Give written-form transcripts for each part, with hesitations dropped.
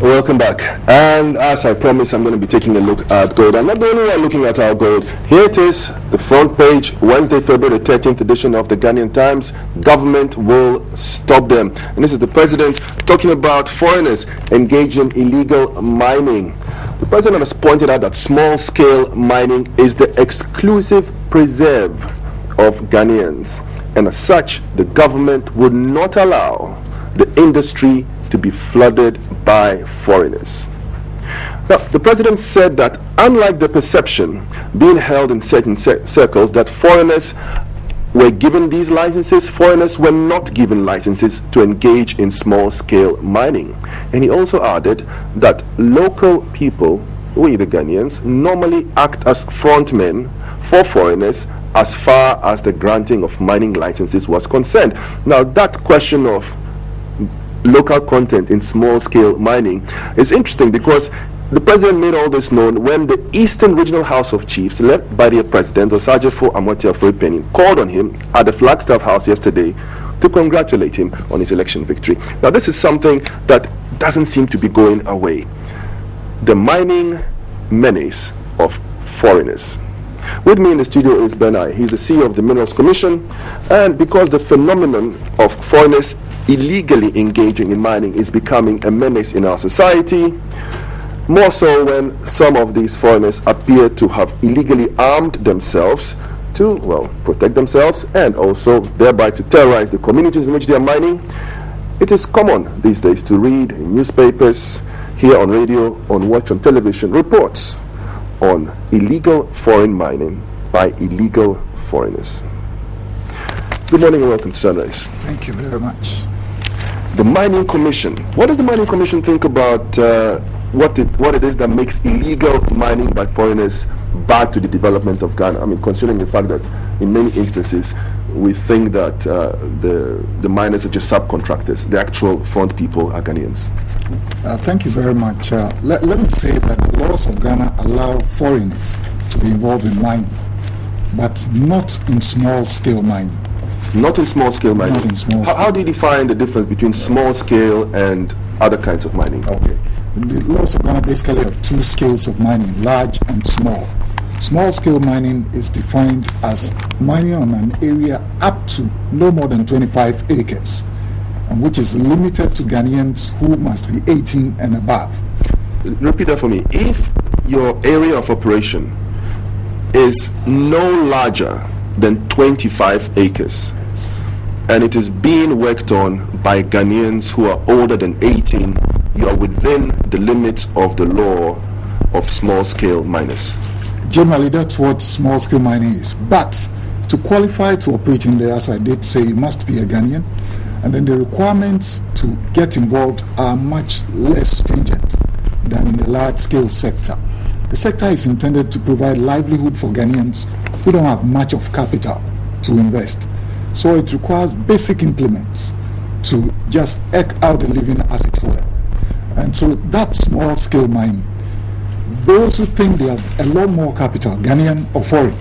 Welcome back. And as I promised, I'm going to be taking a look at gold. I'm not the only one looking at our gold. Here it is, the front page, Wednesday, February the 13th edition of the Ghanaian Times. Government will stop them. And this is the president talking about foreigners engaging in illegal mining. The president has pointed out that small-scale mining is the exclusive preserve of Ghanaians. And as such, the government would not allow the industry to be flooded by foreigners. Now, the president said that unlike the perception being held in certain circles that foreigners were given these licenses, foreigners were not given licenses to engage in small-scale mining. And he also added that local people, we the Ghanaians, normally act as frontmen for foreigners as far as the granting of mining licenses was concerned. Now, that question of local content in small-scale mining is interesting because the president made all this known when the Eastern Regional House of Chiefs, led by their president, Osajefo Amotia Afori-Penny, called on him at the Flagstaff House yesterday to congratulate him on his election victory. Now, this is something that doesn't seem to be going away. The mining menace of foreigners. With me in the studio is Ben Aryee. He's the CEO of the Minerals Commission, and because the phenomenon of foreigners illegally engaging in mining is becoming a menace in our society, more so when some of these foreigners appear to have illegally armed themselves to, well, protect themselves and also thereby to terrorize the communities in which they are mining. It is common these days to read in newspapers, hear on radio, watch on television reports on illegal foreign mining by illegal foreigners. Good morning and welcome to Sunrise. Thank you very much. The Mining Commission. What does the Mining Commission think about what it is that makes illegal mining by foreigners bad to the development of Ghana? I mean, considering the fact that in many instances we think that the miners are just subcontractors. The actual front people are Ghanaians. Thank you very much. Let me say that the laws of Ghana allow foreigners to be involved in mining, but not in small-scale mining. Not in small-scale mining? Not in small-scale. How do you define the difference between small-scale and other kinds of mining? Okay. The laws of Ghana basically have two scales of mining, large and small. Small-scale mining is defined as mining on an area up to no more than 25 acres, and which is limited to Ghanaians who must be 18 and above. Repeat that for me. If your area of operation is no larger than 25 acres, and it is being worked on by Ghanaians who are older than 18, you are within the limits of the law of small-scale miners. Generally, that's what small-scale mining is. But to qualify to operate in there, as I did say, you must be a Ghanaian, and then the requirements to get involved are much less stringent than in the large-scale sector. The sector is intended to provide livelihood for Ghanaians who don't have much of capital to invest. So it requires basic implements to just eke out a living, as it were. And so that small-scale mining, those who think they have a lot more capital, Ghanaian or foreign,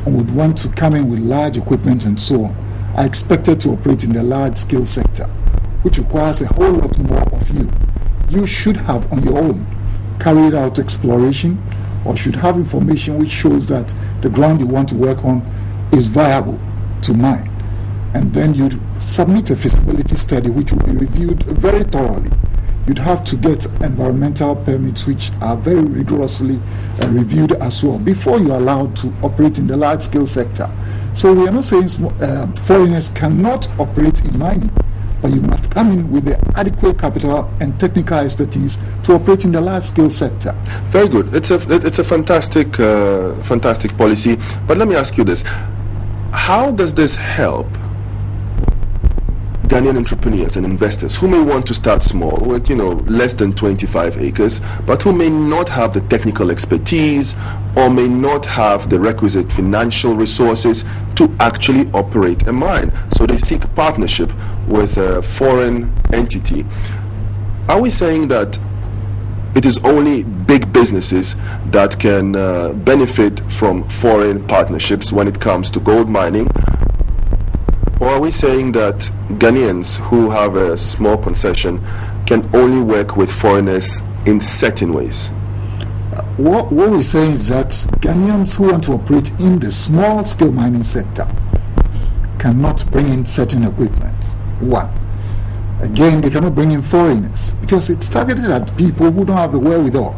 and would want to come in with large equipment and so on, are expected to operate in the large-scale sector, which requires a whole lot more of you. You should have on your own carried out exploration, or should have information which shows that the ground you want to work on is viable to mine. And then you'd submit a feasibility study which will be reviewed very thoroughly. You'd have to get environmental permits which are very rigorously reviewed as well before you're allowed to operate in the large-scale sector. So we are not saying foreigners cannot operate in mining, but you must come in with the adequate capital and technical expertise to operate in the large-scale sector. Very good. It's a fantastic policy. But let me ask you this: how does this help Ghanaian entrepreneurs and investors who may want to start small with, less than 25 acres, but who may not have the technical expertise or may not have the requisite financial resources to actually operate a mine? So they seek partnership with a foreign entity. Are we saying that it is only big businesses that can benefit from foreign partnerships when it comes to gold mining? Or are we saying that Ghanaians who have a small concession can only work with foreigners in certain ways? What we're saying is that Ghanaians who want to operate in the small-scale mining sector cannot bring in certain equipment. One. Again, they cannot bring in foreigners because it's targeted at people who don't have the wherewithal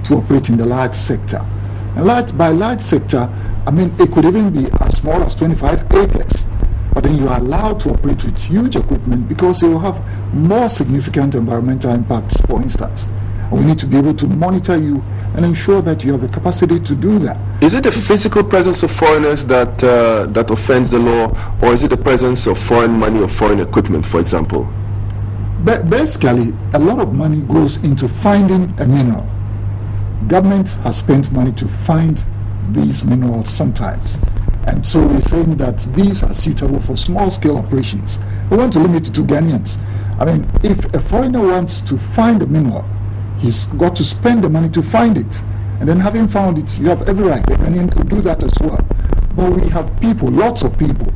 to operate in the large sector. And by large sector, I mean it could even be as small as 25 acres. But then you are allowed to operate with huge equipment because it will have more significant environmental impacts, for instance. And we need to be able to monitor you and ensure that you have the capacity to do that. Is it the physical presence of foreigners that that offends the law, or is it the presence of foreign money or foreign equipment, for example? Basically, a lot of money goes into finding a mineral. Government has spent money to find these minerals sometimes. And so we're saying that these are suitable for small-scale operations. We want to limit it to Ghanaians. I mean, if a foreigner wants to find a mineral, he's got to spend the money to find it. And then having found it, you have every right. A Ghanaian could do that as well. But we have people, lots of people,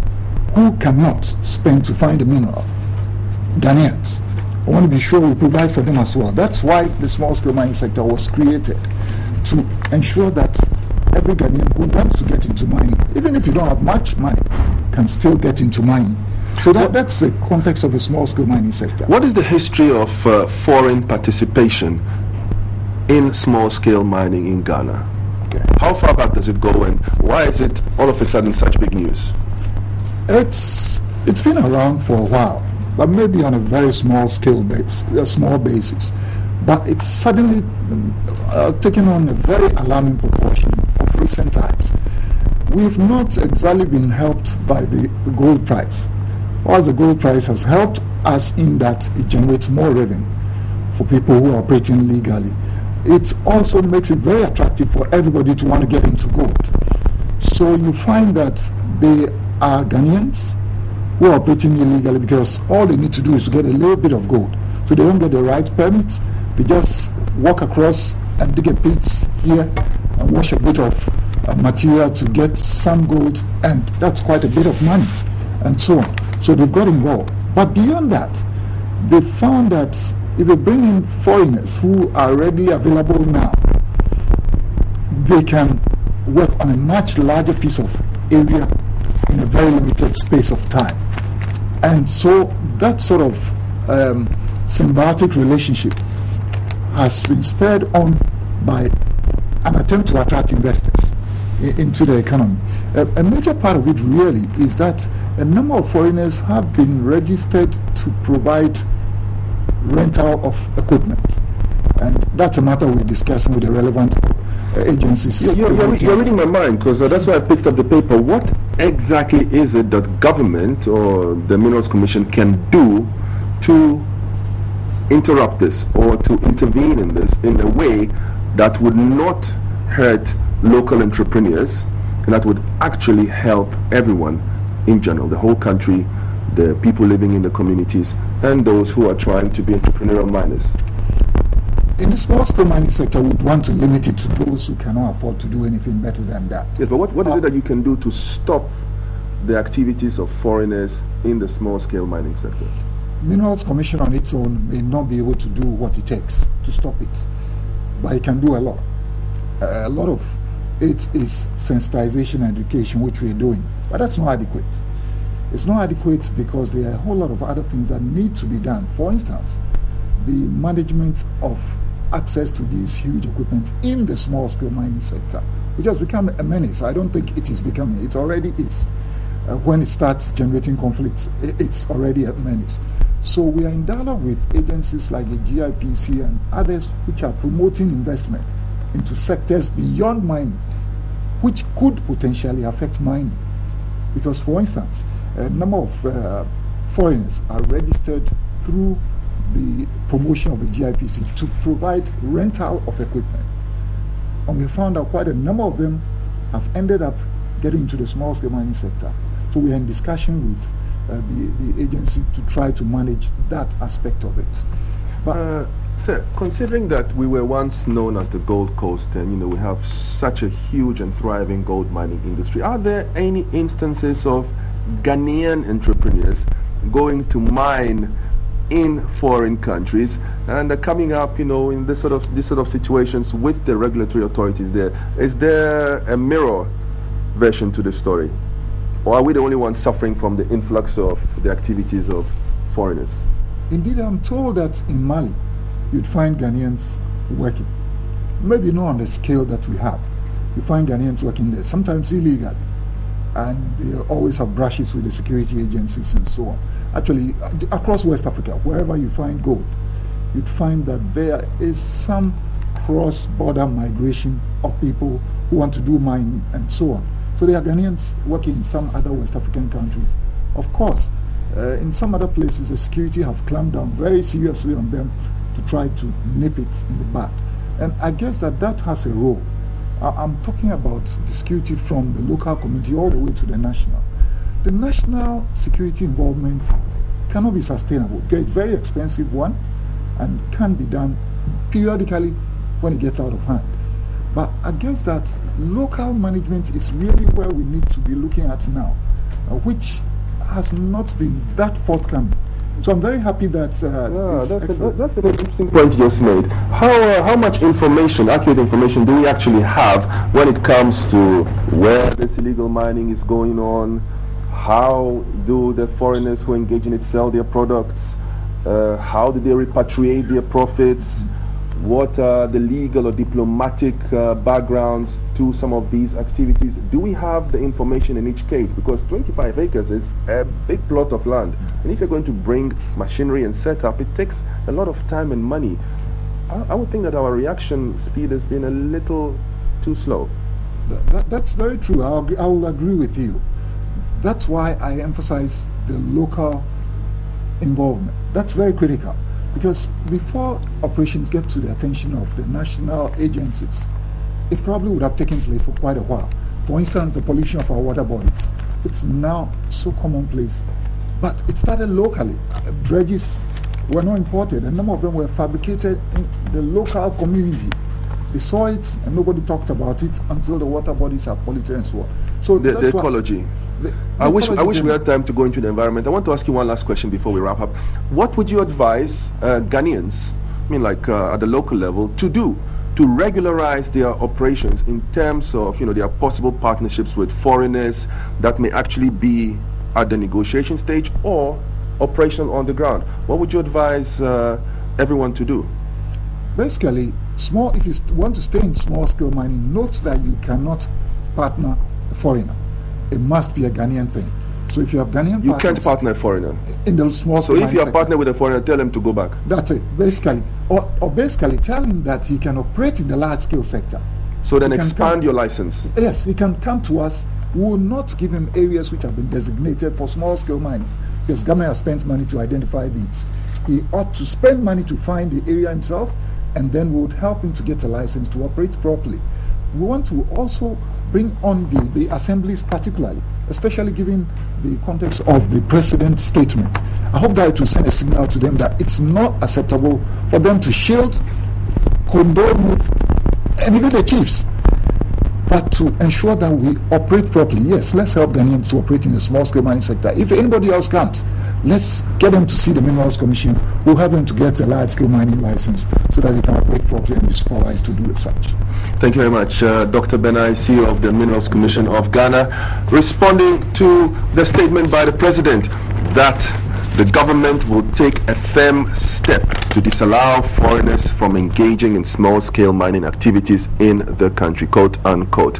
who cannot spend to find a mineral. Ghanaians. I want to be sure we provide for them as well. That's why the small-scale mining sector was created, to ensure that every Ghanaian who wants to get into mining, even if you don't have much money, can still get into mining. So that's the context of the small-scale mining sector. What is the history of foreign participation in small-scale mining in Ghana? Okay. How far back does it go, and why is it all of a sudden such big news? It's been around for a while, but maybe on a very small basis. But it's suddenly taken on a very alarming proportion of recent times. We've not exactly been helped by the gold price. Whilst the gold price has helped us in that it generates more revenue for people who are operating legally, it also makes it very attractive for everybody to want to get into gold. So you find that they are Ghanaians who are operating illegally because all they need to do is to get a little bit of gold. So they don't get the right permits. They just walk across and dig a pit here and wash a bit of material to get some gold, and that's quite a bit of money, and so on. So they've got involved. But beyond that, they found that if they bring in foreigners who are readily available now, they can work on a much larger piece of area in a very limited space of time. And so that sort of symbiotic relationship has been spurred on by an attempt to attract investors into the economy. A major part of it really is that a number of foreigners have been registered to provide rental of equipment. And that's a matter we're discussing with the relevant agencies. You're reading my mind, because that's why I picked up the paper. What exactly is it that government or the Minerals Commission can do to interrupt this or to intervene in this in a way that would not hurt local entrepreneurs and that would actually help everyone in general, the whole country, the people living in the communities, and those who are trying to be entrepreneurial miners? In the small-scale mining sector, we'd want to limit it to those who cannot afford to do anything better than that. Yes, but what is it that you can do to stop the activities of foreigners in the small-scale mining sector? Minerals Commission on its own may not be able to do what it takes to stop it, but it can do a lot. A lot of it is sensitization and education, which we're doing, but that's not adequate. It's not adequate because there are a whole lot of other things that need to be done. For instance, the management of access to these huge equipment in the small-scale mining sector, which has become a menace. I don't think it is becoming, it already is. When it starts generating conflicts, it's already a menace. So we are in dialogue with agencies like the GIPC and others which are promoting investment into sectors beyond mining, which could potentially affect mining. Because, for instance, a number of foreigners are registered through the promotion of the GIPC to provide rental of equipment. And we found out quite a number of them have ended up getting into the small-scale mining sector. So we are in discussion with the agency to try to manage that aspect of it. But sir, considering that we were once known as the Gold Coast, and we have such a huge and thriving gold mining industry, are there any instances of Ghanaian entrepreneurs going to mine in foreign countries, and they're coming up, in this sort of situations with the regulatory authorities there. Is there a mirror version to the story, or are we the only ones suffering from the influx of the activities of foreigners? Indeed, I'm told that in Mali, you'd find Ghanaians working. Maybe not on the scale that we have. You find Ghanaians working there, sometimes illegally, and they always have brushes with the security agencies and so on. Actually, across West Africa, wherever you find gold, you'd find that there is some cross-border migration of people who want to do mining and so on. So there are Ghanaians working in some other West African countries. Of course, in some other places, the security have clamped down very seriously on them to try to nip it in the bud. And I guess that has a role. I'm talking about the security from the local community all the way to the national. The national security involvement cannot be sustainable because it's a very expensive one and can be done periodically when it gets out of hand. But I guess that local management is really where we need to be looking at now, which has not been that forthcoming. So I'm very happy that that's an interesting point you just made. How much information, accurate information, do we actually have when it comes to where this illegal mining is going on? How do the foreigners who engage in it sell their products? How do they repatriate their profits? What are the legal or diplomatic backgrounds to some of these activities? Do we have the information in each case? Because 25 acres is a big plot of land. And if you're going to bring machinery and setup, it takes a lot of time and money. I would think that our reaction speed has been a little too slow. That's very true. I will agree with you. That's why I emphasize the local involvement. That's very critical. Because before operations get to the attention of the national agencies, it probably would have taken place for quite a while. For instance, the pollution of our water bodies. It's now so commonplace. But it started locally. Dredges were not imported. A number of them were fabricated in the local community. They saw it and nobody talked about it until the water bodies are polluted and so on. So the ecology. I wish we had time to go into the environment. I want to ask you one last question before we wrap up. What would you advise Ghanaians, at the local level, to do to regularize their operations in terms of, their possible partnerships with foreigners that may actually be at the negotiation stage or operational on the ground? What would you advise everyone to do? Basically, if you want to stay in small-scale mining, note that you cannot partner a foreigner. It must be a Ghanaian thing. So if you have Ghanaian you can't partner a foreigner in the small scale. So if you are partnered with a foreigner, tell him to go back. That's it, basically. Or basically tell him that he can operate in the large scale sector. So then expand your license. Yes, he can come to us. We will not give him areas which have been designated for small scale mining because government has spent money to identify these. He ought to spend money to find the area himself, and then we would help him to get a license to operate properly. We want to also bring on the assemblies particularly, especially given the context of the president's statement. I hope that it will send a signal to them that it's not acceptable for them to shield, condone with, and even the chiefs, but to ensure that we operate properly. Yes, let's help Ghanaians to operate in the small-scale mining sector. If anybody else can't, let's get them to see the Minerals Commission. We'll help them to get a large-scale mining license so that they can operate properly and be supervised to do such. Thank you very much, Dr. Benai, CEO of the Minerals Commission of Ghana, responding to the statement by the President that the government will take a firm step to disallow foreigners from engaging in small-scale mining activities in the country, quote unquote.